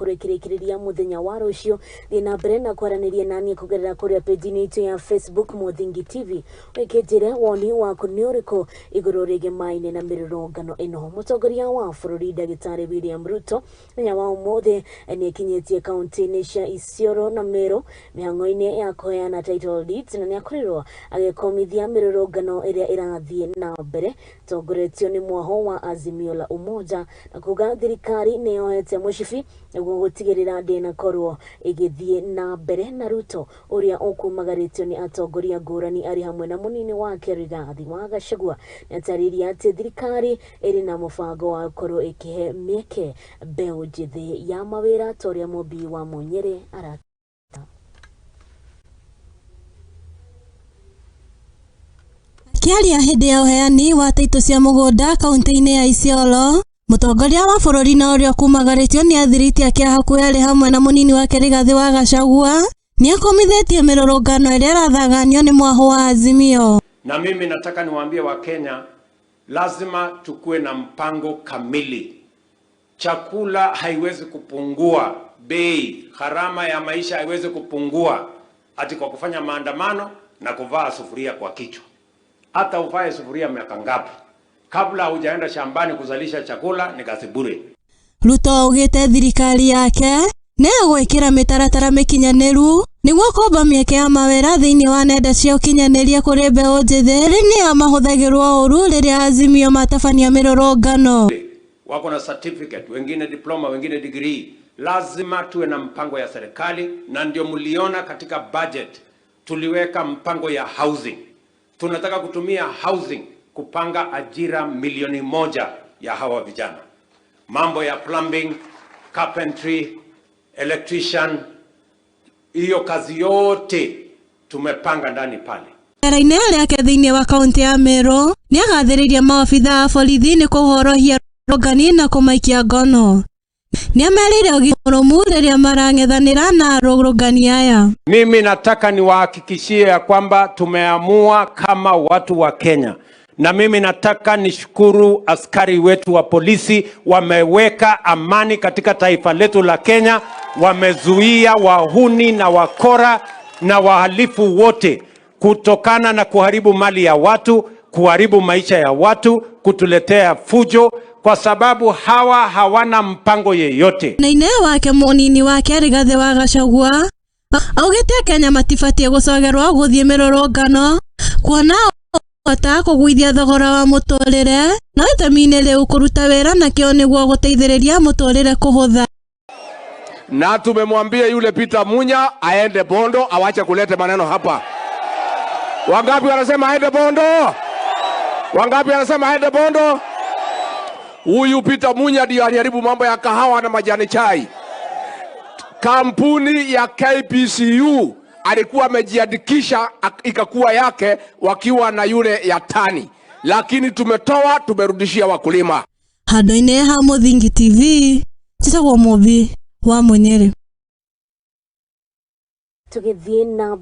kurekirikiria muthenya wa rucio thina mbere na kwaraniria nani kugerera kuria page itu ya Facebook Muthingi TV wikitire woni wa kuniuriko iguru rige maine na mirurungano ino mutongoria wa bururi Ndagitari William Ruto nya wa umothe ni kinyetie county cia Isiolo na Meru mihango-ine ya kuheana title deeds na niakorirwo agikomithia mirurungano iria irathie na mbere tongoretio ni mwaho wa Azimio la Umoja na kuga thirikari ni yohete mushifi niguo gutigirira ndina korwo igithie na mbere na Ruto uria ukumagaritio ni atongoria ngurani ari hamwe na munini wake Rigathi wa Gachagua natariria ati thirikari iri na mubango wa korwo ikihe mieke mbeu njithi ya mawira toria mubi wa Munyere arata Kiaria hindi ya uheani wa taito cia mugunda kaunti-ini ya Isiolo mutongoria wa bururi na uria kumagaritio ni athiriti ake hakuhi ari hamwe na munini wake Rigathi wa Gachagua ni akomithetie mirurungano iria rathaganio ni mwaho wa Azimio. Na mimi nataka niwaambie wa Kenya, lazima tukue na mpango kamili. Chakula haiwezi kupungua bei, gharama ya maisha haiwezi kupungua ati kwa kufanya maandamano na kuvaa sufuria kwa kichwa. Hata uvae sufuria miaka ngapi, kabla hujaenda shambani kuzalisha chakula ni kazi bure. Ruto ugite thirikari yake ne gwikira mitaratara mikinyaneru niguo komba mieke ya mawira thiini wa nenda cia ukinyaniria kuri mbeu njithi riria mahuthagirwo uru riria Azimio matabania mirurungano. Wako na certificate, wengine diploma, wengine degree. Lazima tuwe na mpango ya serikali, na ndio mliona katika budget tuliweka mpango ya housing. Tunataka kutumia housing kupanga ajira 1,000,000 ya hawa vijana. Mambo ya plumbing, carpentry, electrician, hiyo kazi yote tumepanga ndani pale. Raine yake thiini wa kaunti ya Meru ni agathiriria maofitha a borithi ni kuhorohia rogani na kumaikia ngono. Ni amerire ugimurumu riria marangethanira na rogani aya. Mimi nataka niwahakikishie ya kwamba tumeamua kama watu wa Kenya. Na mimi nataka nishukuru askari wetu wa polisi, wameweka amani katika taifa letu la Kenya, wamezuia wahuni na wakora na wahalifu wote kutokana na kuharibu mali ya watu, kuharibu maisha ya watu, kutuletea fujo, kwa sababu hawa hawana mpango yeyote. Naine wake munini wake Rigathi wa Gachagua augite Kenya matibatie gucogerwo guthie mirurungano kuona ata kugwithia thogora wa muturire na itamine riu kuruta wira na kio niguo guteithiriria muturire kuhutha. Na tumemwambia yule Peter Munya aende Bondo, awache kulete maneno hapa. Wangapi wanasema aende Bondo? Wangapi wanasema aende Bondo? Huyu Peter Munya ndiye aliharibu mambo ya kahawa na majani chai. Kampuni ya KPCU alikuwa amejiandikisha ikakuwa yake wakiwa na yule ya tani, lakini tumetoa, tumerudishia wakulima. Handu-ini ha Muthingi TV Chisagwo Mubi wa Munyere. tugithie na